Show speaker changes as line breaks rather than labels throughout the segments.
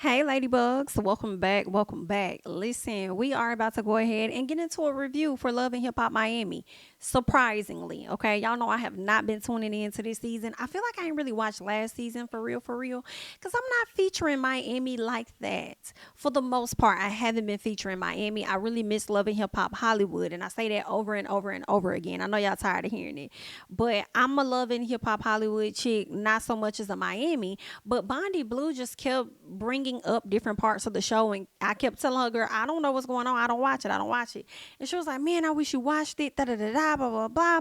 Hey, ladybugs, welcome back. Welcome back. Listen, we are about to go ahead and get into a review for Love and Hip Hop Miami. Surprisingly, okay, y'all know I have not been tuning into this season. I feel like I ain't really watched last season for real, because I'm not featuring Miami like that. For the most part, I haven't been featuring Miami. I really miss Love and Hip Hop Hollywood, and I say that over and over and over again. I know y'all tired of hearing it, but I'm a Love and Hip Hop Hollywood chick, not so much as a Miami. But Bondi Blue just kept bringing up different parts of the show, and I kept telling her, "Girl, I don't know what's going on. I don't watch it. I don't watch it." And she was like, "Man, I wish you watched it." Da da da da blah blah blah.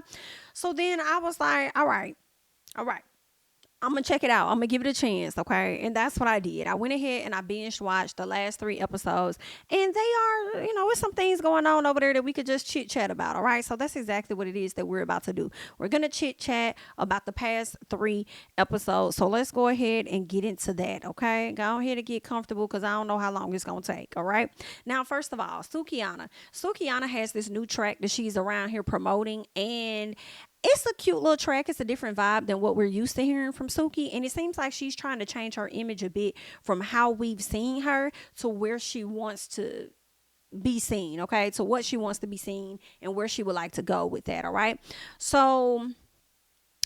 So then I was like, all right. I'm gonna check it out. I'm gonna give it a chance, okay? And that's what I did. I went ahead and I binge watched the last 3 episodes, and they are, with some things going on over there that we could just chit chat about, all right? So that's exactly what it is that we're about to do. We're gonna chit chat about the past 3 episodes. So let's go ahead and get into that, okay? Go ahead and get comfortable because I don't know how long it's gonna take, all right? Now, first of all, Sukiana. Sukiana has this new track that she's around here promoting, and it's a cute little track. It's a different vibe than what we're used to hearing from Suki. And it seems like she's trying to change her image a bit from how we've seen her to where she wants to be seen, okay? To what she wants to be seen and where she would like to go with that, all right? So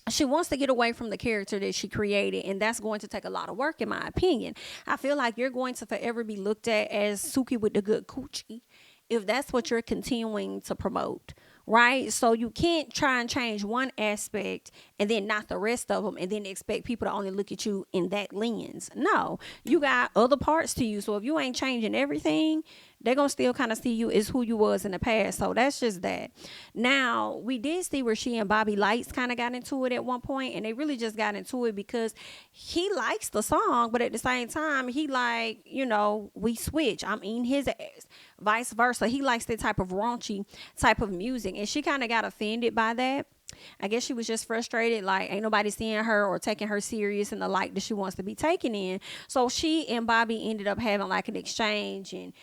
she wants to get away from the character that she created, and that's going to take a lot of work, in my opinion. I feel like you're going to forever be looked at as Suki with the good coochie if that's what you're continuing to promote, right? So you can't try and change one aspect and then not the rest of them and then expect people to only look at you in that lens. No, you got other parts to you. So if you ain't changing everything, they're gonna still kind of see you as who you was in the past. So that's just that. Now we did see where she and Bobby Lights kind of got into it at one point, and they really just got into it because he likes the song, but at the same time he like, we switch. I'm eating his ass, vice versa. He likes that type of raunchy type of music, and she kind of got offended by that. I guess she was just frustrated, like ain't nobody seeing her or taking her serious in the light that she wants to be taken in. So she and Bobby ended up having like an exchange, and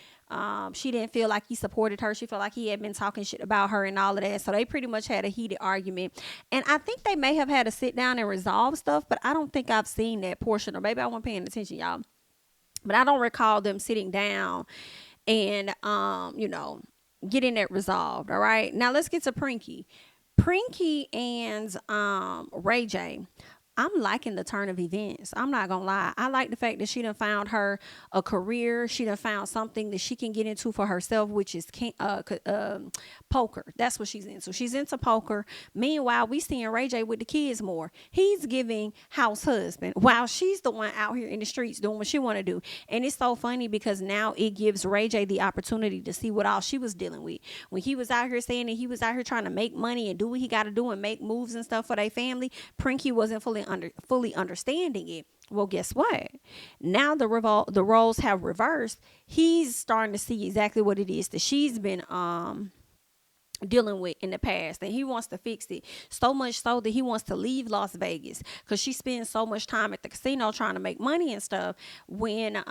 she didn't feel like he supported her. She felt like he had been talking shit about her and all of that. So they pretty much had a heated argument. And I think they may have had to sit down and resolve stuff, but I don't think I've seen that portion, or maybe I wasn't paying attention, y'all. But I don't recall them sitting down and getting it resolved. All right. Now let's get to Prinky. Prinky and Ray J. I'm liking the turn of events. I'm not gonna lie. I like the fact that she done found her a career. She done found something that she can get into for herself, which is poker. That's what she's into. She's into poker. Meanwhile, we seeing Ray J with the kids more. He's giving house husband while she's the one out here in the streets doing what she want to do. And it's so funny because now it gives Ray J the opportunity to see what all she was dealing with when he was out here saying that he was out here trying to make money and do what he got to do and make moves and stuff for their family. Prinky wasn't fully understanding it. Well, guess what? Now the roles have reversed. He's starting to see exactly what it is that she's been dealing with in the past, and he wants to fix it so much so that he wants to leave Las Vegas because she spends so much time at the casino trying to make money and stuff, when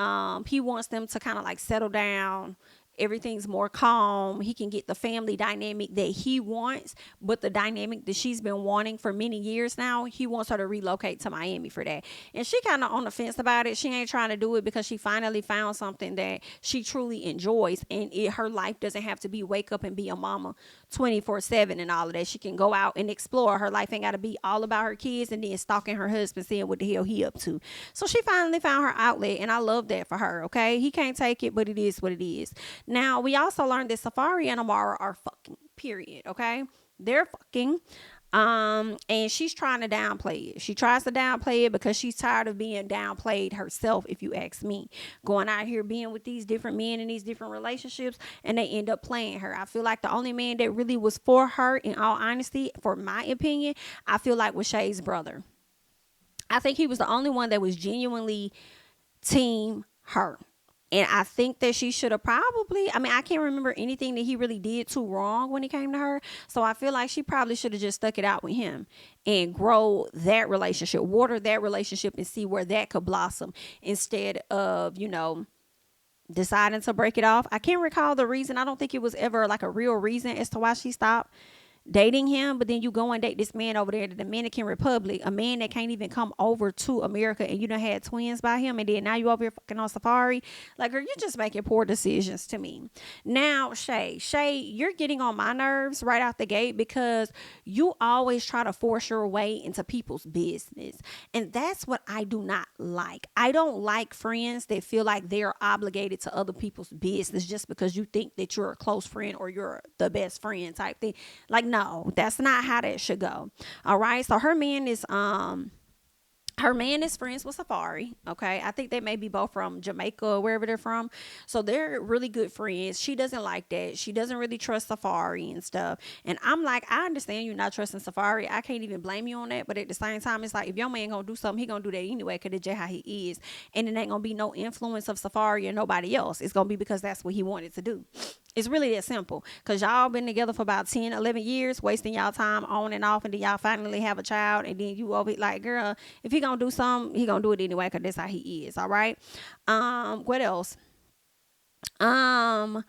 he wants them to kind of like settle down. Everything's more calm. He can get the family dynamic that he wants, but the dynamic that she's been wanting for many years now, he wants her to relocate to Miami for that. And she kind of on the fence about it. She ain't trying to do it because she finally found something that she truly enjoys, and her life doesn't have to be wake up and be a mama 24/7 and all of that. She can go out and explore. Her life ain't got to be all about her kids and then stalking her husband, seeing what the hell he up to. So she finally found her outlet, and I love that for her. Okay, he can't take it, but it is what it is. Now, we also learned that Safari and Amara are fucking, period, okay? They're fucking. And she's trying to downplay it. She tries to downplay it because she's tired of being downplayed herself, if you ask me. Going out here being with these different men in these different relationships, and they end up playing her. I feel like the only man that really was for her, in all honesty, for my opinion, I feel like was Shay's brother. I think he was the only one that was genuinely team her. And I think that she should have probably, I can't remember anything that he really did too wrong when it came to her. So I feel like she probably should have just stuck it out with him and grow that relationship, water that relationship, and see where that could blossom instead of, deciding to break it off. I can't recall the reason. I don't think it was ever like a real reason as to why she stopped dating him, but then you go and date this man over there in the Dominican Republic, a man that can't even come over to America, and you done had twins by him, and then now you over here fucking on safari. Like, girl, you're just making poor decisions to me. Now, Shay, you're getting on my nerves right out the gate because you always try to force your way into people's business. And that's what I do not like. I don't like friends that feel like they're obligated to other people's business just because you think that you're a close friend or you're the best friend type thing. Like, no, that's not how that should go. All right. So her man is friends with Safari. Okay. I think they may be both from Jamaica or wherever they're from. So they're really good friends. She doesn't like that. She doesn't really trust Safari and stuff. And I'm like, I understand you're not trusting Safari. I can't even blame you on that. But at the same time, it's like, if your man gonna do something, he gonna do that anyway, because that's just how he is. And it ain't gonna be no influence of Safari or nobody else. It's gonna be because that's what he wanted to do. It's really that simple, because y'all been together for about 10, 11 years, wasting y'all time on and off, and then y'all finally have a child, and then you over it like, girl, if he gonna do something, he gonna do it anyway, because that's how he is. All right. What else? um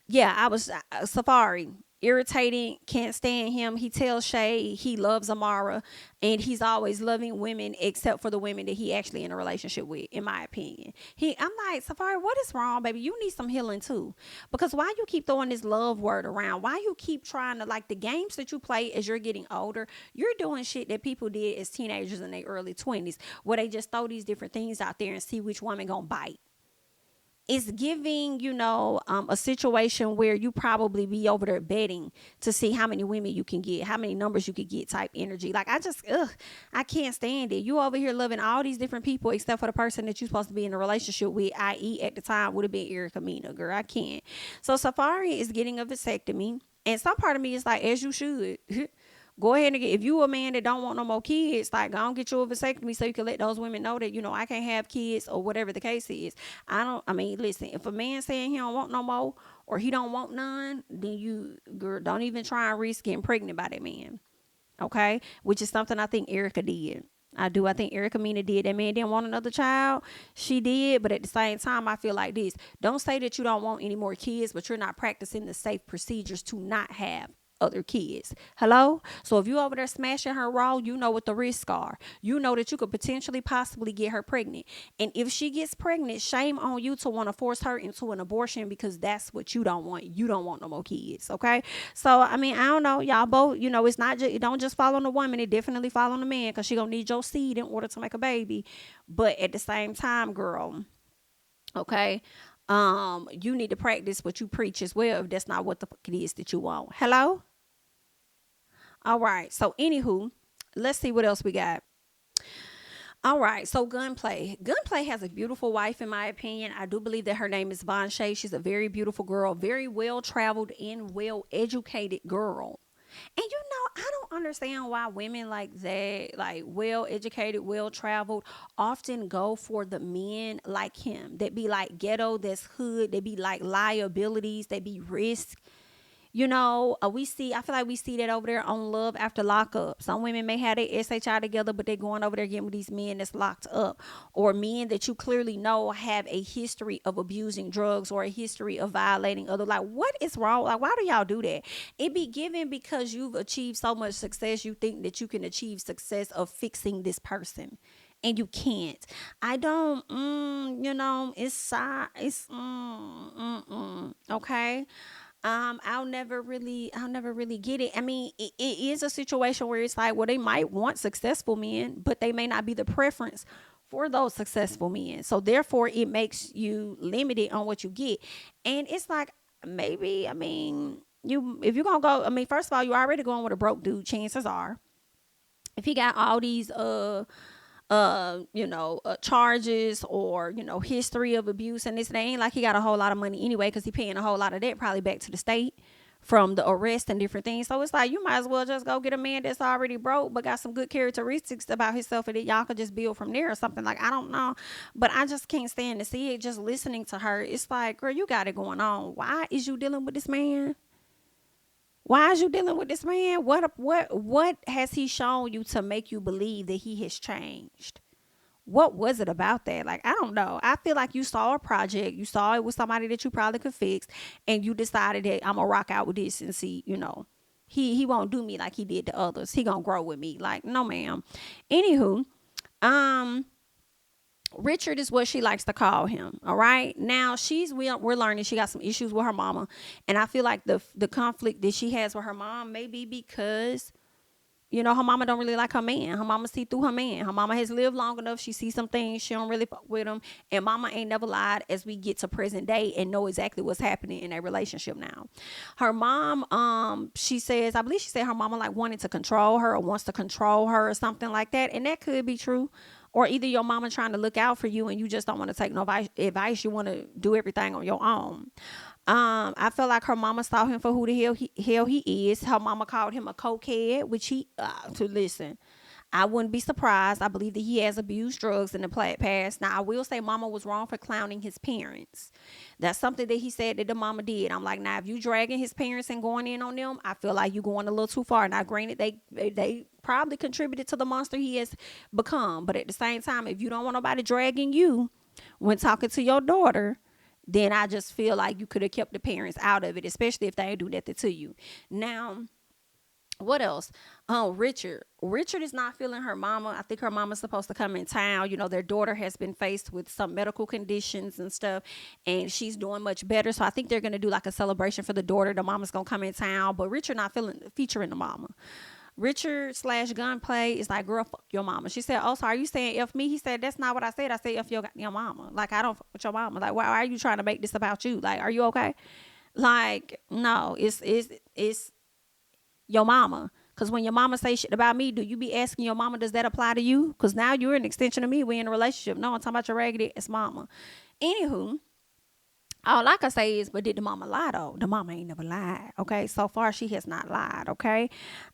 yeah, I was Safari. Irritating, can't stand him. He tells Shay he loves Amara, and he's always loving women except for the women that he actually in a relationship with, in my opinion. I'm like, Safari, what is wrong, baby? You need some healing too. Because why you keep throwing this love word around? Why you keep trying to, like, the games that you play as you're getting older, you're doing shit that people did as teenagers in their early 20s, where they just throw these different things out there and see which woman gonna bite. It's giving, a situation where you probably be over there betting to see how many women you can get, how many numbers you could get type energy. Like, I can't stand it. You over here loving all these different people except for the person that you're supposed to be in a relationship with, i.e. at the time would have been Erica Mena. Girl, I can't. So Safari is getting a vasectomy. And some part of me is like, as you should. Go ahead and if you a man that don't want no more kids, like, go and get you a vasectomy so you can let those women know that, I can't have kids or whatever the case is. Listen, if a man saying he don't want no more or he don't want none, then you, girl, don't even try and risk getting pregnant by that man. Okay? Which is something I think Erica did. I do. I think Erica Mena did. That man didn't want another child. She did. But at the same time, I feel like this. Don't say that you don't want any more kids, but you're not practicing the safe procedures to not have other kids. Hello? So if you over there smashing her raw, you know what the risks are. You know that you could potentially possibly get her pregnant. And if she gets pregnant, shame on you to want to force her into an abortion, because that's what you don't want. You don't want no more kids. Okay? So, I don't know. Y'all both, it's not just, it don't just fall on the woman. It definitely fall on the man, because she gonna need your seed in order to make a baby. But at the same time, girl, okay, you need to practice what you preach as well, if that's not what the fuck it is that you want. Hello? All right. So, anywho, let's see what else we got. All right. So, Gunplay. Gunplay has a beautiful wife, in my opinion. I do believe that her name is Vonshae. She's a very beautiful girl, very well traveled and well educated girl. And I don't understand why women like that, like well educated, well traveled, often go for the men like him that be like ghetto, that's hood, they be like liabilities, they be risk. I feel like we see that over there on Love After Lockup. Some women may have their SHI together, but they're going over there getting with these men that's locked up, or men that you clearly know have a history of abusing drugs or a history of violating other. Like, what is wrong? Like, why do y'all do that? It be given because you've achieved so much success, you think that you can achieve success of fixing this person. And you can't. I don't, okay. I'll never really get it. It is a situation where it's like, well, they might want successful men, but they may not be the preference for those successful men. So therefore, it makes you limited on what you get. And it's like, maybe, if you're gonna go, first of all, you're already going with a broke dude. Chances are, if he got all these charges or history of abuse and this, and it ain't like he got a whole lot of money anyway, because he paying a whole lot of that probably back to the state from the arrest and different things. So it's like, you might as well just go get a man that's already broke but got some good characteristics about himself, and that y'all could just build from there or something. Like, I don't know, but I just can't stand to see it. Just listening to her, it's like, girl, you got it going on. Why is you dealing with this man? Why is you dealing with this man? What has he shown you to make you believe that he has changed? What was it about that? Like, I don't know. I feel like you saw a project, you saw it with somebody that you probably could fix, and you decided that I'm gonna rock out with this and see, He won't do me like he did to others. He gonna grow with me. Like, no, ma'am. Anywho, um, Richard is what she likes to call him. All right. Now we're learning she got some issues with her mama, and I feel like the conflict that she has with her mom may be because her mama don't really like her man. Her mama see through her man. Her mama has lived long enough. She sees some things. She don't really fuck with him. And mama ain't never lied as we get to present day and know exactly what's happening in a relationship now. Her mom, I believe she said her mama like wanted to control her or wants to control her or something like that. And that could be true. Or either your mama trying to look out for you and you just don't want to take no advice. You want to do everything on your own. I feel like her mama saw him for who the hell he is. Her mama called him a cokehead, which listen, I wouldn't be surprised. I believe that he has abused drugs in the past. Now, I will say mama was wrong for clowning his parents. That's something that he said that the mama did. I'm like, now, if you dragging his parents and going in on them, I feel like you going a little too far. Now, granted, they probably contributed to the monster he has become. But at the same time, if you don't want nobody dragging you when talking to your daughter, then I just feel like you could have kept the parents out of it, especially if they ain't do nothing to you. Now, what else? Richard is not feeling her mama. I think her mama's supposed to come in town. Their daughter has been faced with some medical conditions and stuff, and she's doing much better. So I think they're going to do like a celebration for the daughter. The mama's going to come in town, but Richard not featuring the mama. Richard / Gunplay is like, girl, fuck your mama. She said, oh, so are you saying F me? He said, that's not what I said. I said F your mama. Like, I don't fuck with your mama. Like, why are you trying to make this about you? Like, are you okay? Like, no, it's your mama. Because when your mama say shit about me, do you be asking your mama, does that apply to you? Because now you're an extension of me. We're in a relationship. No, I'm talking about your raggedy ass mama. Anywho, all I can say is, but did the mama lie though? The mama ain't never lied. Okay. So far, she has not lied. Okay.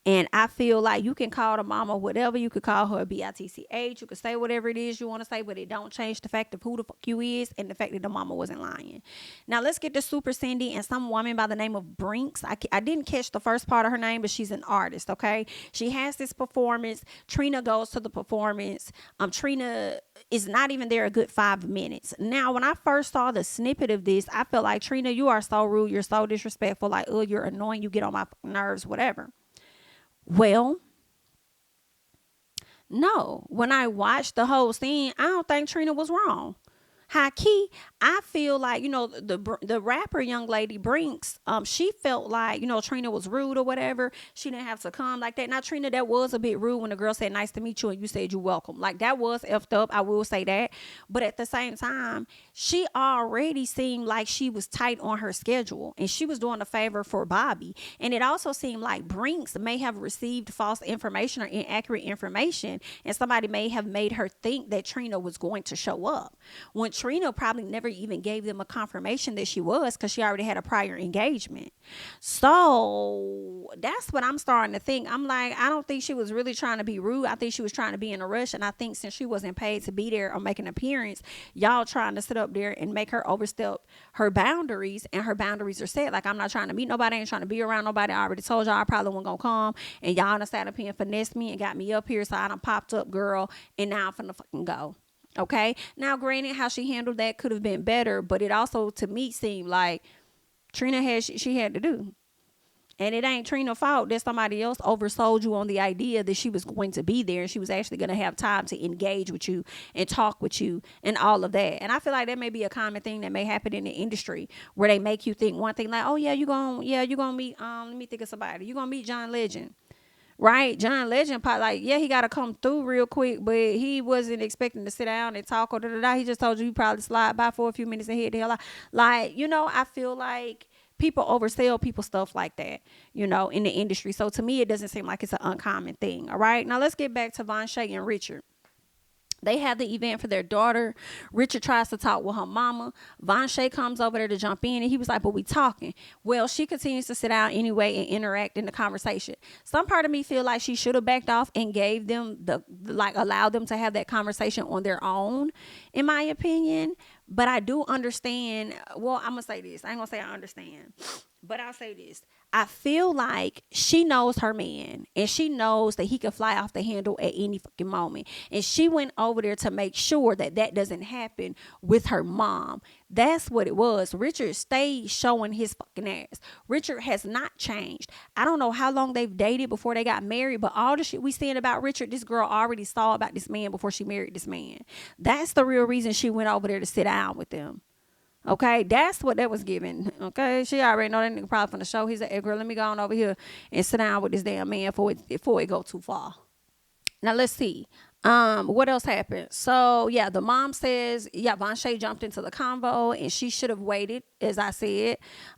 And I feel like you can call the mama whatever. You could call her a bitch. You could say whatever it is you want to say, but it don't change the fact of who the fuck you is and the fact that the mama wasn't lying. Now let's get to Super Cindy and some woman by the name of Brinks. I didn't catch the first part of her name, but she's an artist. Okay. She has this performance. Trina goes to the performance. Trina is not even there a good 5 minutes. Now, when I first saw the snippet of this, I felt like, Trina, you are so rude. You're so disrespectful. Like, oh, you're annoying. You get on my nerves, whatever. Well, no. When I watched the whole scene, I don't think Trina was wrong. High key, I feel like, the rapper young lady Brinks, she felt like, Trina was rude or whatever. She didn't have to come like that. Now, Trina, that was a bit rude when the girl said, nice to meet you, and you said you're welcome. Like, that was effed up. I will say that. But at the same time, she already seemed like she was tight on her schedule, and she was doing a favor for Bobby. And it also seemed like Brinks may have received false information or inaccurate information, and somebody may have made her think that Trina was going to show up, when Trina probably never even gave them a confirmation that she was, because she already had a prior engagement. So that's what I'm starting to think. I'm like, I don't think she was really trying to be rude. I think she was trying to be in a rush. And I think since she wasn't paid to be there or make an appearance, y'all trying to sit up there and make her overstep her boundaries, and her boundaries are set. Like, I'm not trying to meet nobody. I ain't trying to be around nobody. I already told y'all I probably wasn't gonna come, and y'all done sat up here and finessed me and got me up here, so I done popped up, girl, and now I'm finna fucking go. Okay. Now, granted, how she handled that could have been better, but it also, to me, seemed like Trina had she had to do. And it ain't Trina's fault that somebody else oversold you on the idea that she was going to be there and she was actually going to have time to engage with you and talk with you and all of that. And I feel like that may be a common thing that may happen in the industry, where they make you think one thing, like, oh yeah, you're gonna meet let me think of somebody. You're gonna meet John Legend. Right? John Legend, like, yeah, he got to come through real quick, but he wasn't expecting to sit down and talk or da-da-da. He just told you he probably slide by for a few minutes and head the hell out. Like, I feel like people oversell people stuff like that, in the industry. So to me, it doesn't seem like it's an uncommon thing. All right. Now let's get back to Vonshae and Richard. They had the event for their daughter. Richard tries to talk with her mama. Vonshae comes over there to jump in, and he was like, but we talking. Well, she continues to sit down anyway and interact in the conversation. Some part of me feel like she should have backed off and gave them allowed them to have that conversation on their own, in my opinion. But I do understand. Well, I'm going to say this. I ain't going to say I understand. But I'll say this. I feel like she knows her man and she knows that he could fly off the handle at any fucking moment. And she went over there to make sure that that doesn't happen with her mom. That's what it was. Richard stayed showing his fucking ass. Richard has not changed. I don't know how long they've dated before they got married, but all the shit we saying about Richard, this girl already saw about this man before she married this man. That's the real reason she went over there to sit down with them. Okay, that's what that was given. Okay, she already know that nigga probably finna show. He's like, hey, girl, let me go on over here and sit down with this damn man before it go too far. Now let's see. What else happened? So yeah, the mom says, yeah, Vonshae jumped into the convo and she should have waited, as I said.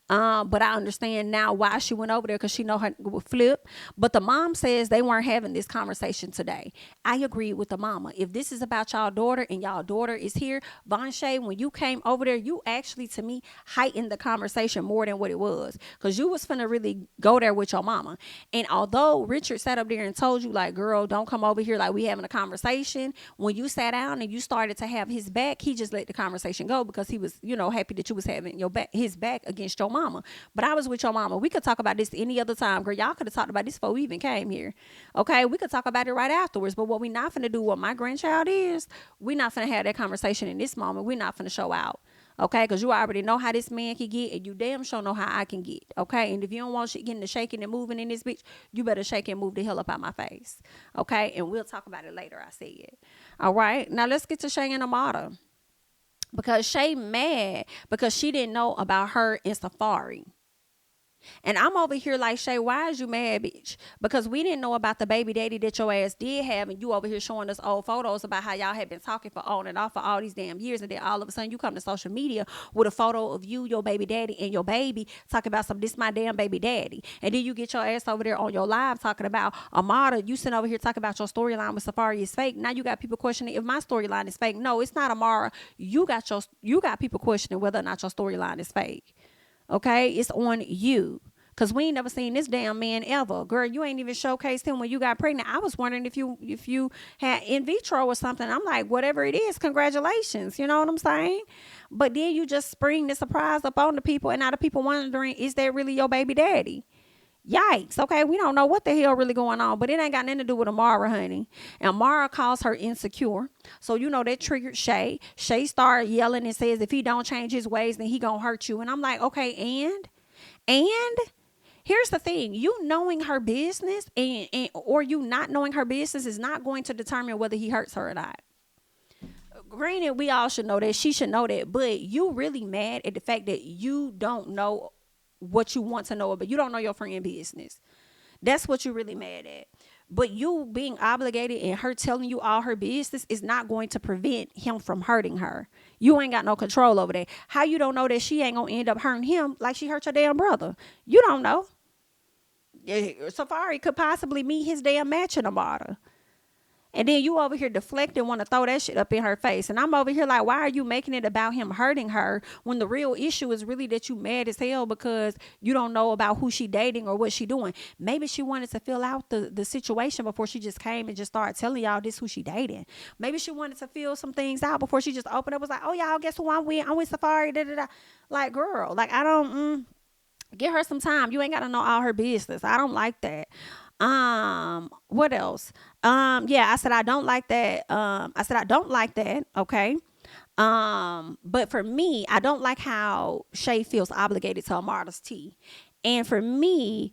But I understand now why she went over there, because she know her would flip. But the mom says they weren't having this conversation today. I agree with the mama. If this is about y'all daughter and y'all daughter is here, Vonshae, when you came over there, you actually, to me, heightened the conversation more than what it was, because you was finna really go there with your mama. And although Richard sat up there and told you, like, girl, don't come over here like we having a conversation, when you sat down and you started to have his back, he just let the conversation go because he was, happy that you was having his back against your mama. But I was with your mama. We could talk about this any other time, girl. Y'all could have talked about this before we even came here. Okay, we could talk about it right afterwards. But what we not finna do, what my grandchild is, we not finna have that conversation in this moment. We not finna show out. Okay, because you already know how this man can get, and you damn sure know how I can get. Okay, and if you don't want shit getting to shaking and moving in this bitch, you better shake and move the hell up out my face. Okay, and we'll talk about it later, I said. All right, now let's get to Shay and Amada. Because Shay mad because she didn't know about her in Safari. And I'm over here like, Shay, why is you mad, bitch? Because we didn't know about the baby daddy that your ass did have, and you over here showing us old photos about how y'all had been talking for on and off for all these damn years, and then all of a sudden you come to social media with a photo of you, your baby daddy, and your baby talking about this my damn baby daddy. And then you get your ass over there on your live talking about Amada. You sitting over here talking about your storyline with Safari is fake. Now you got people questioning if my storyline is fake. No, it's not, Amara. You got people questioning whether or not your storyline is fake. Okay, it's on you. Because we ain't never seen this damn man ever. Girl, you ain't even showcased him when you got pregnant. I was wondering if you had in vitro or something. I'm like, whatever it is, congratulations. You know what I'm saying? But then you just spring the surprise up on the people, and now the people wondering, is that really your baby daddy? Yikes. Okay, we don't know what the hell really going on, but it ain't got nothing to do with Amara, honey. And Amara calls her insecure. So, that triggered Shay. Shay started yelling and says, if he don't change his ways, then he gonna hurt you. And I'm like, okay, and here's the thing, you knowing her business or you not knowing her business is not going to determine whether he hurts her or not. Granted, we all should know that. She should know that. But you really mad at the fact that you don't know what you want to know about. You don't know your friend business. That's what you're really mad at. But you being obligated and her telling you all her business is not going to prevent him from hurting her. You ain't got no control over that. How you don't know that she ain't going to end up hurting him like she hurt your damn brother? You don't know. Safari could possibly meet his damn match in Amada. And then you over here deflecting, want to throw that shit up in her face. And I'm over here like, why are you making it about him hurting her when the real issue is really that you mad as hell because you don't know about who she dating or what she doing? Maybe she wanted to fill out the situation before she just came and just started telling y'all this who she dating. Maybe she wanted to fill some things out before she just opened up, was like, oh, y'all, guess who I'm with? I'm with Safari, da, da, da. Like, girl, like, I don't, give her some time. You ain't got to know all her business. I don't like that. What else? Yeah, I said I don't like that. Okay. But for me, I don't like how Shay feels obligated to Amada's tea. And for me,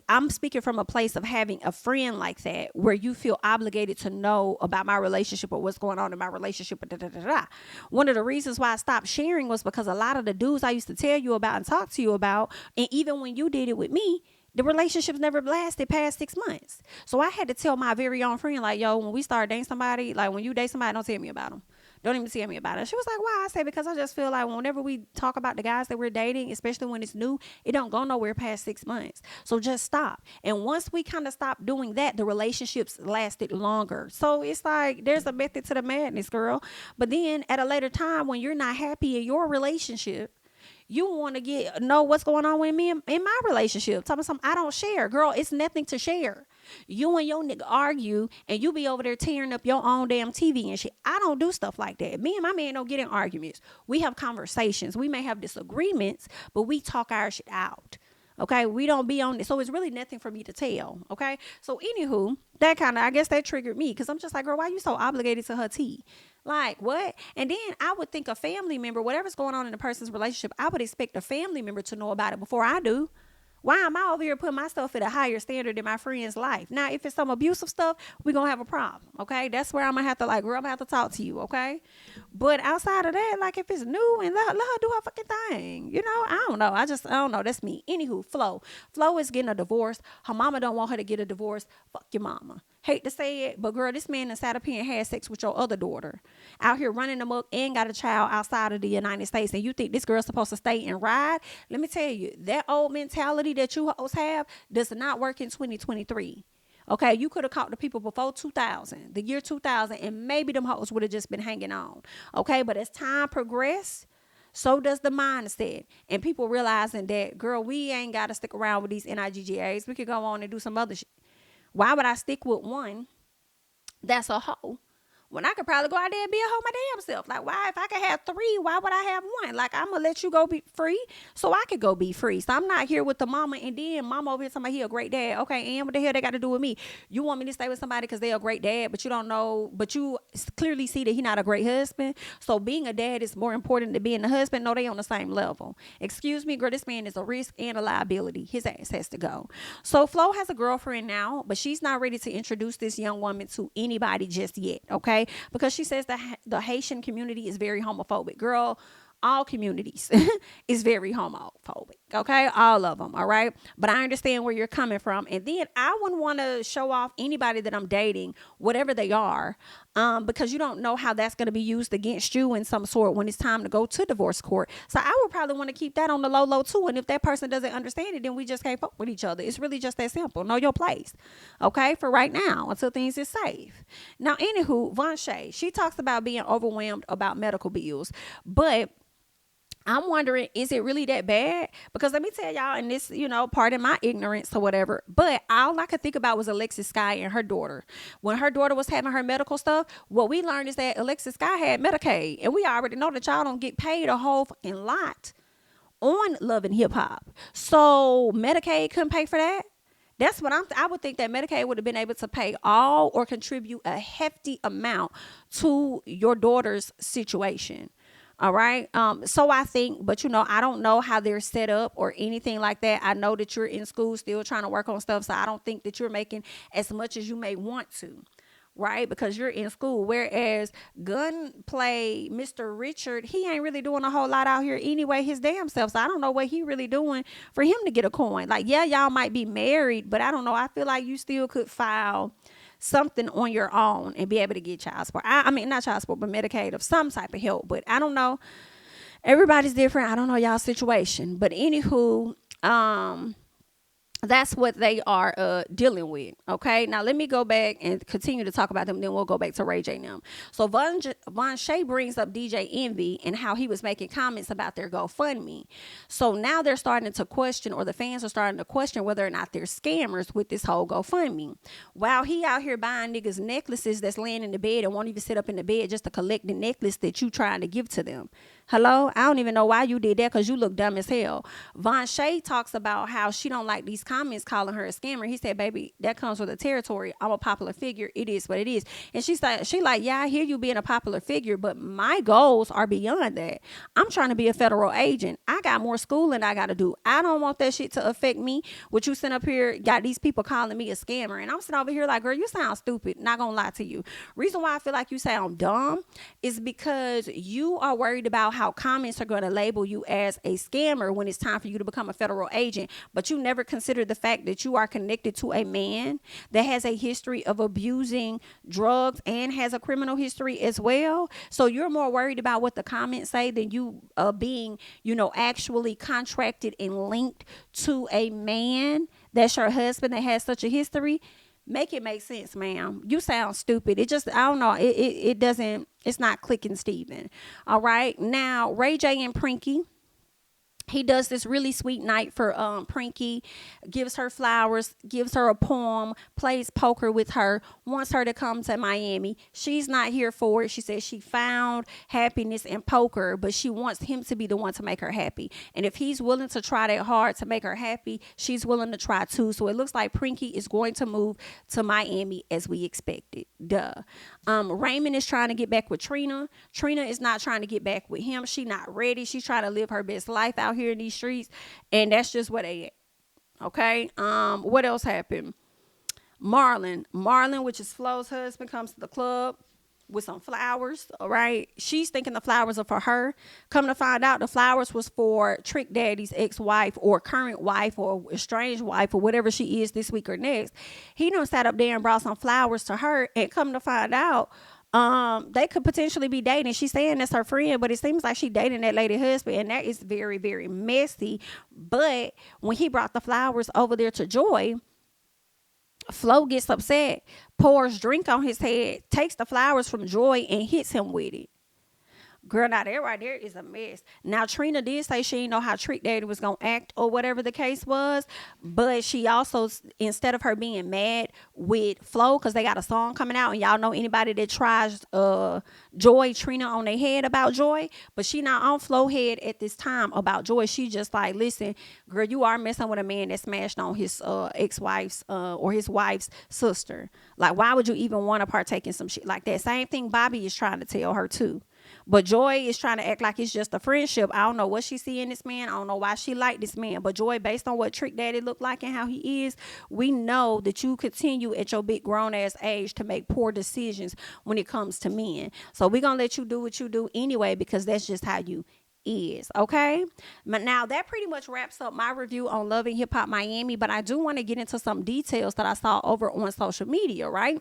I'm speaking from a place of having a friend like that where you feel obligated to know about my relationship or what's going on in my relationship. One of the reasons why I stopped sharing was because a lot of the dudes I used to tell you about and talk to you about, and even when you did it with me, the relationships never lasted past 6 months. So I had to tell my very own friend, like, yo, when we start dating somebody, like when you date somebody, don't tell me about them. Don't even tell me about it. She was like, why? I say, because I just feel like whenever we talk about the guys that we're dating, especially when it's new, it don't go nowhere past 6 months. So just stop. And once we kind of stop doing that, the relationships lasted longer. So it's like, there's a method to the madness, girl. But then at a later time, when you're not happy in your relationship, you want to know what's going on with me in my relationship. Tell me something I don't share. Girl, it's nothing to share. You and your nigga argue and you be over there tearing up your own damn TV and shit. I don't do stuff like that. Me and my man don't get in arguments. We have conversations. We may have disagreements, but we talk our shit out. Okay, we don't be on it. So it's really nothing for me to tell. Okay, so anywho, that kind of, I guess that triggered me because I'm just like, girl, why you so obligated to her tea? Like, what? And then I would think a family member, whatever's going on in a person's relationship, I would expect a family member to know about it before I do. Why am I over here putting myself at a higher standard in my friend's life? Now, if it's some abusive stuff, we're going to have a problem, okay? That's where I'm going to have to, like, girl, I'm going to have to talk to you, okay? But outside of that, like, if it's new and let her do her fucking thing, you know? I don't know. I don't know. That's me. Anywho, Flo. Flo is getting a divorce. Her mama don't want her to get a divorce. Fuck your mama. Hate to say it, but girl, this man that sat up here and had sex with your other daughter out here running amok and got a child outside of the United States, and you think this girl's supposed to stay and ride? Let me tell you, that old mentality that you hoes have does not work in 2023. Okay, you could have caught the people before 2000, the year 2000, and maybe them hoes would have just been hanging on. Okay, but as time progressed, so does the mindset. And people realizing that, girl, we ain't got to stick around with these NIGGAs. We could go on and do some other shit. Why would I stick with one that's a hoe when I could probably go out there and be a hoe my damn self? Like, why, if I could have three, why would I have one? Like, I'm going to let you go be free so I could go be free. So I'm not here with the mama and then mama over here talking about he a great dad. Okay, and what the hell they got to do with me? You want me to stay with somebody because they're a great dad, but you don't know, but you clearly see that he's not a great husband. So being a dad is more important than being a husband. No, they on the same level. Excuse me, girl, this man is a risk and a liability. His ass has to go. So Flo has a girlfriend now, but she's not ready to introduce this young woman to anybody just yet, okay? Because she says that the Haitian community is very homophobic. Girl, all communities is very homophobic, okay? All of them, all right? But I understand where you're coming from. And then I wouldn't want to show off anybody that I'm dating, whatever they are, because you don't know how that's going to be used against you in some sort when it's time to go to divorce court. So I would probably want to keep that on the low too. And if that person doesn't understand it, then we just can't fuck with each other. It's really just that simple. Know your place, okay? For right now, until things is safe. Now, anywho, Vonshae, she talks about being overwhelmed about medical bills, but I'm wondering, is it really that bad? Because let me tell y'all, and this, pardon my ignorance or whatever, but all I could think about was Alexis Sky and her daughter. When her daughter was having her medical stuff, what we learned is that Alexis Sky had Medicaid. And we already know that y'all don't get paid a whole fucking lot on Love and Hip Hop. So Medicaid couldn't pay for that. That's what I would think that Medicaid would have been able to pay all or contribute a hefty amount to your daughter's situation. All right. So I think, but I don't know how they're set up or anything like that. I know that you're in school still trying to work on stuff. So I don't think that you're making as much as you may want to. Right. Because you're in school. Whereas Gunplay, Mr. Richard, he ain't really doing a whole lot out here anyway, his damn self. So I don't know what he really doing for him to get a coin. Like, yeah, y'all might be married, but I don't know. I feel like you still could file something on your own and be able to get child support. I mean, not child support, but Medicaid of some type of help. But I don't know. Everybody's different. I don't know y'all's situation. But anywho, that's what they are dealing with. Okay. Now let me go back and continue to talk about them. Then we'll go back to Ray J and them. So Vonshae brings up DJ Envy and how he was making comments about their GoFundMe. So now they're starting to question, or the fans are starting to question, whether or not they're scammers with this whole GoFundMe. While he out here buying niggas necklaces that's laying in the bed and won't even sit up in the bed just to collect the necklace that you trying to give to them. Hello? I don't even know why you did that, because you look dumb as hell. Vonshae talks about how she don't like these comments calling her a scammer. He said, baby, that comes with the territory. I'm a popular figure. It is what it is. And she like, yeah, I hear you being a popular figure, but my goals are beyond that. I'm trying to be a federal agent. I got more schooling I got to do. I don't want that shit to affect me. What you sent up here, got these people calling me a scammer. And I'm sitting over here like, girl, you sound stupid. Not gonna lie to you. Reason why I feel like you sound dumb is because you are worried about how comments are going to label you as a scammer when it's time for you to become a federal agent, but you never consider the fact that you are connected to a man that has a history of abusing drugs and has a criminal history as well. So you're more worried about what the comments say than you being, actually contracted and linked to a man that's your husband that has such a history. Make it make sense, ma'am. You sound stupid. It just, I don't know. It doesn't, it's not clicking, Steven. All right. Now, Ray J and Prinky, He does this really sweet night for Prinky, gives her flowers, gives her a poem, plays poker with her, wants her to come to Miami. She's not here for it. She says she found happiness in poker, but she wants him to be the one to make her happy. And if he's willing to try that hard to make her happy, she's willing to try too. So it looks like Prinky is going to move to Miami as we expected. Duh. Raymond is trying to get back with Trina. Trina is not trying to get back with him. She not ready. She's trying to live her best life out here in these streets, and that's just what they at. Okay. What else happened? Marlon, which is Flo's husband, comes to the club with some flowers. All right. She's thinking the flowers are for her. Come to find out, the flowers was for Trick Daddy's ex-wife or current wife or estranged wife or whatever she is this week or next. He done sat up there and brought some flowers to her, and come to find out, they could potentially be dating. She's saying that's her friend, but it seems like she dating that lady husband, and that is very, very messy. But when he brought the flowers over there to Joy, Flo gets upset, pours drink on his head, takes the flowers from Joy and hits him with it. Girl, now that right there is a mess. Now, Trina did say she didn't know how Trick Daddy was going to act or whatever the case was. But she also, instead of her being mad with Flo, because they got a song coming out, and y'all know anybody that tries Joy, Trina on their head about Joy. But she not on Flo head at this time about Joy. She just like, listen, girl, you are messing with a man that smashed on his ex-wife's or his wife's sister. Like, why would you even want to partake in some shit like that? Same thing Bobby is trying to tell her too. But Joy is trying to act like it's just a friendship. I don't know what she see in this man. I don't know why she like this man. But Joy, based on what Trick Daddy look like and how he is, we know that you continue at your big grown ass age to make poor decisions when it comes to men. So we're going to let you do what you do anyway, because that's just how you is. Okay. But now that pretty much wraps up my review on Love and Hip Hop Miami. But I do want to get into some details that I saw over on social media, right?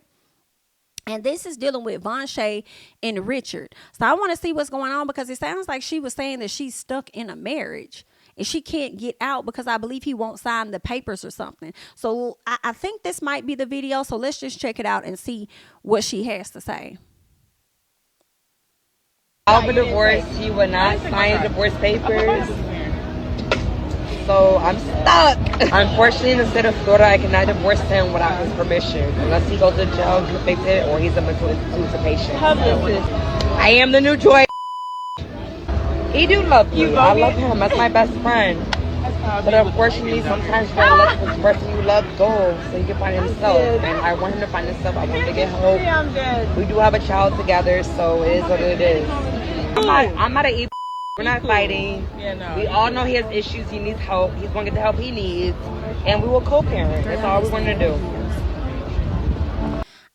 And this is dealing with Vonshae and Richard. So I want to see what's going on, because it sounds like she was saying that she's stuck in a marriage and she can't get out because I believe he won't sign the papers or something. So I think this might be the video. So let's just check it out and see what she has to say.
Out for divorce, he would not sign divorce papers. So I'm stuck. Unfortunately, in the state of Florida, I cannot divorce him without his permission. Unless he goes to jail, convicted, or he's a mental institution patient. I am the new Joy. He do love you. I love him. That's my best friend. But unfortunately, sometimes you gotta let this person you love go so he can find himself. And I want him to find himself. I want him to get help. We do have a child together, so it is what it is. I'm not an We're not fighting. Yeah, no. We all know he has issues. He needs help. He's going to get the help he needs. And we will co-parent. That's all we're going to do.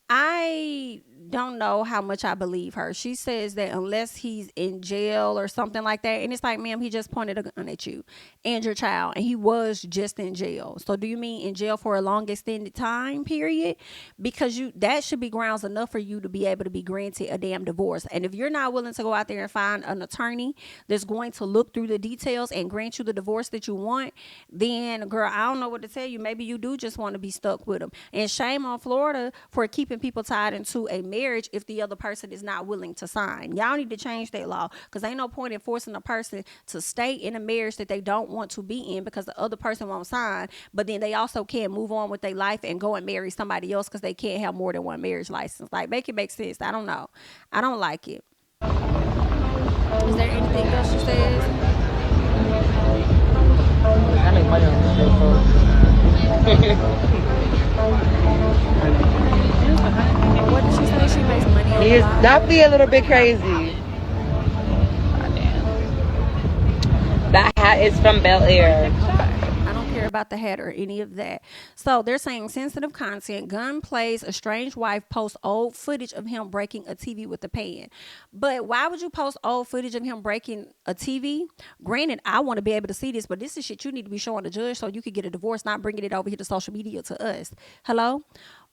I don't know how much I believe her. She says that unless he's in jail or something like that, and it's like, ma'am, he just pointed a gun at you and your child, and he was just in jail. So do you mean in jail for a long extended time period? Because that should be grounds enough for you to be able to be granted a damn divorce. And if you're not willing to go out there and find an attorney that's going to look through the details and grant you the divorce that you want, then girl, I don't know what to tell you. Maybe you do just want to be stuck with him. And shame on Florida for keeping people tied into a marriage if the other person is not willing to sign. Y'all need to change that law, because ain't no point in forcing a person to stay in a marriage that they don't want to be in because the other person won't sign, but then they also can't move on with their life and go and marry somebody else because they can't have more than one marriage license. Like, make it make sense. I don't know. I don't like it. Is there anything else she says?
I make money on this show,
What did she say? She makes money on
He is definitely a little bit crazy. That hat is from Bel Air.
I don't care about the hat or any of that. So they're saying sensitive content. Gunplay's estranged wife posts old footage of him breaking a TV with a pan. But why would you post old footage of him breaking a TV? Granted, I want to be able to see this, but this is shit you need to be showing the judge so you could get a divorce, not bringing it over here to social media to us. Hello?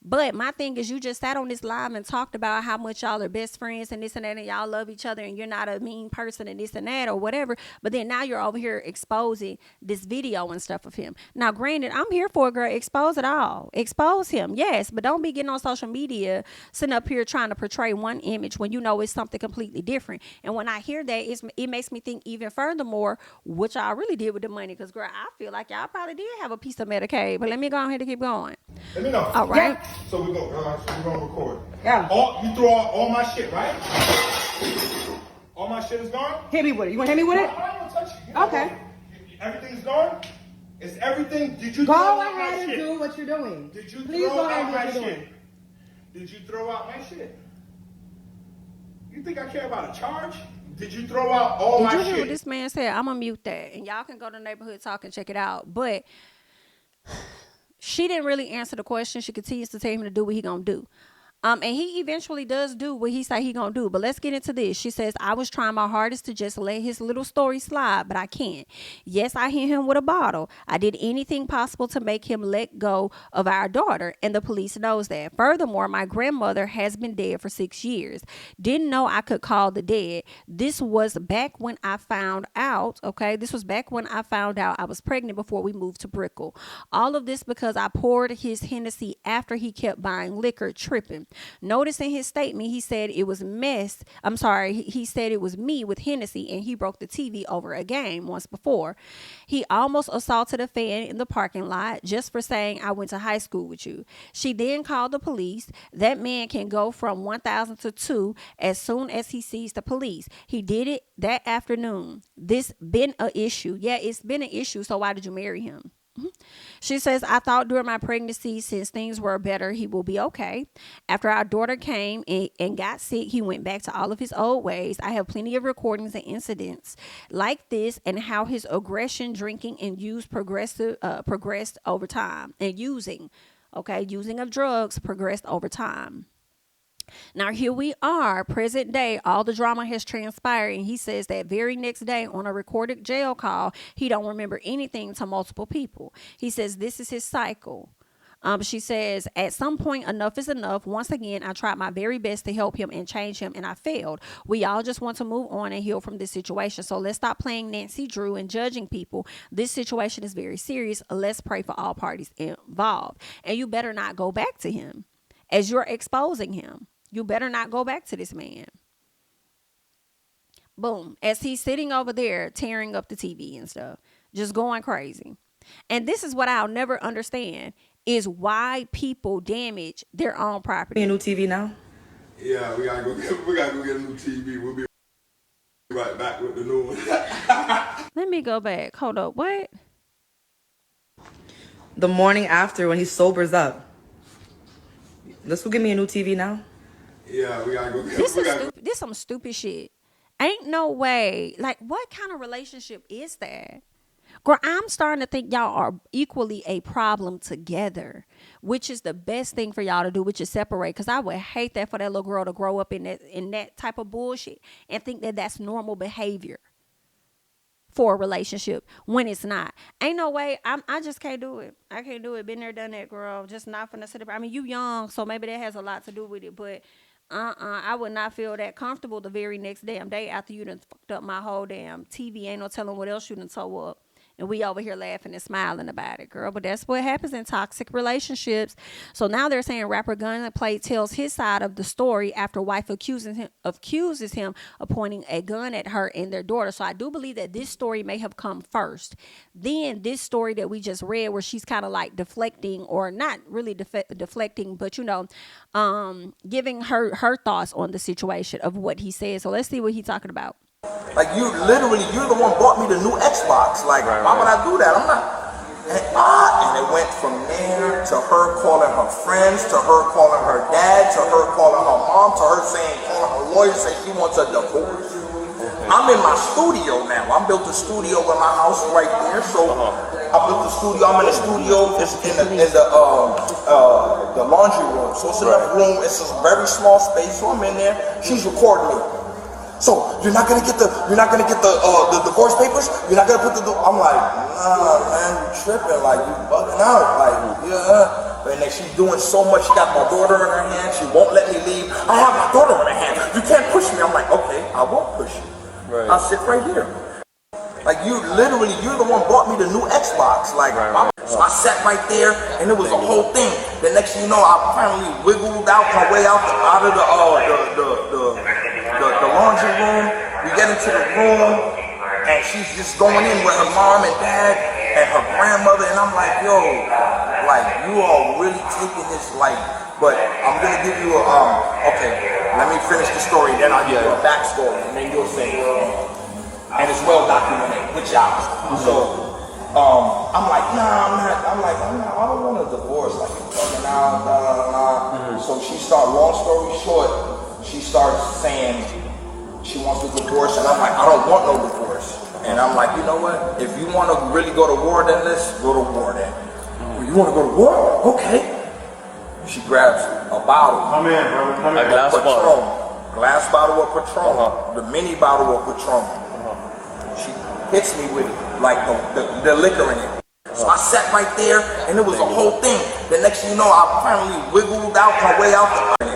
But my thing is, you just sat on this live and talked about how much y'all are best friends and this and that, and y'all love each other, and you're not a mean person and this and that or whatever. But then now you're over here exposing this video and stuff of him. Now, granted, I'm here for a girl. Expose it all. Expose him, yes, but don't be getting on social media sitting up here trying to portray one image when you know it's something completely different. And when I hear that, it makes me think even furthermore what y'all really did with the money. Because, girl, I feel like y'all probably did have a piece of Medicaid. But let me go ahead and keep going.
Let me know.
All right.
Yeah. So we're gonna record.
Yeah.
You throw out all my shit, right? All my shit is gone?
Hit me with it. You want to hit me with it?
I don't touch it.
Okay.
Everything's gone? Is everything? Did you
Go
throw out my
ahead and
shit?
do what you're doing.
Did you
Please
throw
go ahead
out
and do
my
what you're
shit?
doing.
Did you throw out my shit? You think I care about a charge? Did you throw out all my shit?
Did you hear what this man said? I'm gonna mute that, and y'all can go to Neighborhood Talk and check it out. But she didn't really answer the question. She continues to tell him to do what he gonna do. And he eventually does do what he say he gonna do. But let's get into this. She says, I was trying my hardest to just let his little story slide, but I can't. Yes, I hit him with a bottle. I did anything possible to make him let go of our daughter, and the police knows that. Furthermore, my grandmother has been dead for 6 years. Didn't know I could call the dead. This was back when I found out, okay? This was back when I found out I was pregnant before we moved to Brickell. All of this because I poured his Hennessy after he kept buying liquor, tripping. Notice in his statement, he said it was he said it was me with Hennessy, and he broke the TV over a game once before. He almost assaulted a fan in the parking lot just for saying I went to high school with you. She then called the police. That man can go from 1,000 to 2 as soon as he sees the police. He did it that afternoon. This been an issue. Yeah, it's been an issue. So why did you marry him? She says, I thought during my pregnancy, since things were better, he will be okay. After our daughter came and got sick, he went back to all of his old ways. I have plenty of recordings and incidents like this, and how his aggression, drinking, and use progressed over time. And using of drugs progressed over time. Now, here we are, present day, all the drama has transpired, and he says that very next day on a recorded jail call, he don't remember anything to multiple people. He says this is his cycle. She says, at some point, enough is enough. Once again, I tried my very best to help him and change him, and I failed. We all just want to move on and heal from this situation. So let's stop playing Nancy Drew and judging people. This situation is very serious. Let's pray for all parties involved. And you better not go back to him as you're exposing him. You better not go back to this man. Boom. As he's sitting over there tearing up the TV and stuff, just going crazy. And this is what I'll never understand, is why people damage their own property.
A new TV now?
Yeah, we gotta go get a new TV. We'll be right back with the new one.
Let me go back. Hold up. What?
The morning after, when he sobers up. Let's go get me a new TV now.
Yeah, we gotta go get
This is stupid. This some stupid shit. Ain't no way. Like, what kind of relationship is that? Girl, I'm starting to think y'all are equally a problem together, which is the best thing for y'all to do, which is separate. Because I would hate that for that little girl to grow up in that type of bullshit and think that that's normal behavior for a relationship when it's not. Ain't no way. I just can't do it. I can't do it. Been there, done that, girl. Just not finna sit up. I mean, you young, so maybe that has a lot to do with it, but I would not feel that comfortable the very next damn day after you done fucked up my whole damn TV. Ain't no telling what else you done tore up. And we over here laughing and smiling about it, girl. But that's what happens in toxic relationships. So now they're saying rapper Gunplay tells his side of the story after wife accuses him of pointing a gun at her and their daughter. So I do believe that this story may have come first. Then this story that we just read, where she's kind of like deflecting, or not really deflecting, but giving her thoughts on the situation of what he said. So let's see what he's talking about.
Like, you're the one bought me the new Xbox. Like, why would I do that? I'm not. And it went from there to her calling her friends, to her calling her dad, to her calling her mom, to her calling her lawyer, saying she wants a divorce. I'm in my studio now. I built a studio in my house right there. So I built a studio. I'm in the studio. It's in the laundry room. So it's enough room. It's a very small space. So I'm in there. She's recording me. So you're not gonna get the divorce papers? You're not gonna put I'm like, nah, man, you tripping, like, you bugging out, like, yeah. And then she's doing so much. She got my daughter in her hand. She won't let me leave. I have my daughter in her hand. You can't push me. I'm like, okay, I won't push you.
Right.
I'll sit right here. Like you're the one bought me the new Xbox. Like, so I sat right there, and it was a whole thing. The next thing you know, I finally wiggled out my way out of the laundry room. We get into the room, and she's just going in with her mom and dad and her grandmother, and I'm like, yo, like you are really taking this like. But I'm gonna give you okay. Let me finish the story, then I'll give you a backstory, and then you'll say, and it's well documented. Good job. So. I'm like, nah, I don't want a divorce, like, fucking out, blah, blah, blah. So she started, long story short, she starts saying she wants a divorce, and I'm like, I don't want no divorce. And I'm like, you know what, if you want to really go to war, then let's go to war then. You want to go to war? Okay. She grabs a bottle.
Come in, brother. Come in.
A glass bottle.
Glass bottle of Patron. The mini bottle of Patron. She hits me with like the liquor in it. So I sat right there, and it was a whole thing. The next thing you know, I finally wiggled out my way out the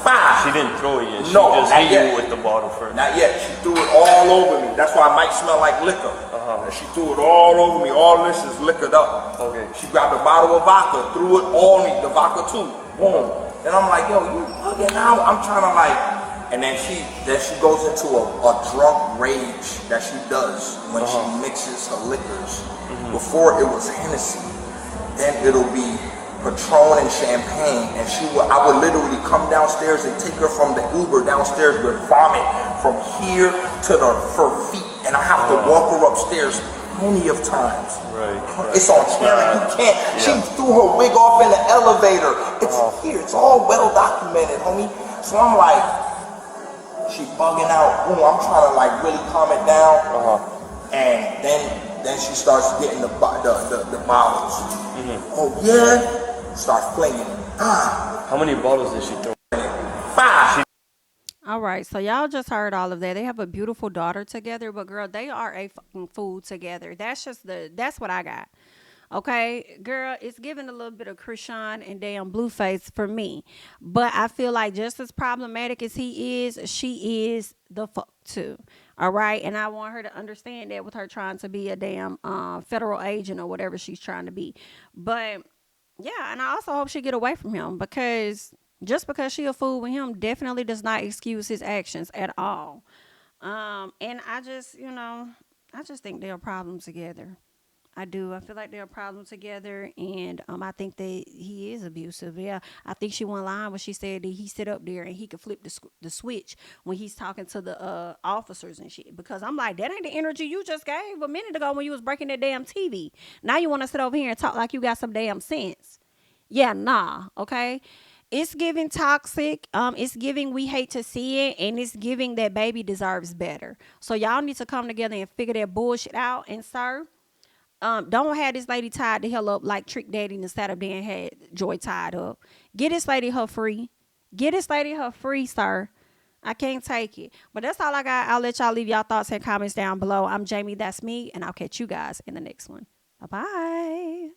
fire.
She didn't throw it yet. She
No,
just
not
hit
yet.
you with the bottle first.
Not yet. She threw it all over me. That's why it might smell like liquor. And she threw it all over me. All this is liquored up.
Okay.
She grabbed a bottle of vodka, threw it all me, the vodka too. Boom. And I'm like, yo, you bugging out? I'm trying to like. And then she goes into a drunk rage that she does when she mixes her liquors. Before it was Hennessy, then it'll be Patron and champagne, and I would literally come downstairs and take her from the Uber downstairs with vomit from here to her feet, and I have to walk her upstairs plenty of times.
Right.
It's on camera. You can't. She threw her wig off in the elevator. It's here. It's all well documented, homie. So I'm like, she bugging out. Boom, I'm trying to like really calm it down. And then she starts getting the bottles. Oh yeah, start flinging.
How many bottles did she throw?
5.
All right, so y'all just heard all of that. They have a beautiful daughter together, but girl, they are a fucking fool together. That's what I got. Okay, girl, it's giving a little bit of Krishan and damn Blueface for me. But I feel like just as problematic as he is, she is the fuck too. All right, and I want her to understand that with her trying to be a damn federal agent or whatever she's trying to be. But yeah, and I also hope she get away from him, because just because she a fool with him definitely does not excuse his actions at all. And I just think they're a problem together. I do. I feel like they're a problem together, and I think that he is abusive. Yeah, I think she went lying when she said that he sit up there and he could flip the switch when he's talking to the officers and shit. Because I'm like, that ain't the energy you just gave a minute ago when you was breaking that damn TV. Now you want to sit over here and talk like you got some damn sense. Yeah, nah. Okay. It's giving toxic. It's giving we hate to see it, and it's giving that baby deserves better. So y'all need to come together and figure that bullshit out. And sir, don't have this lady tied the hell up like Trick Daddy and Saturday and had Joy tied up. Get this lady her free. Get this lady her free, sir. I can't take it. But that's all I got. I'll let y'all leave y'all thoughts and comments down below. I'm JamiThatsMe, and I'll catch you guys in the next one. Bye-bye.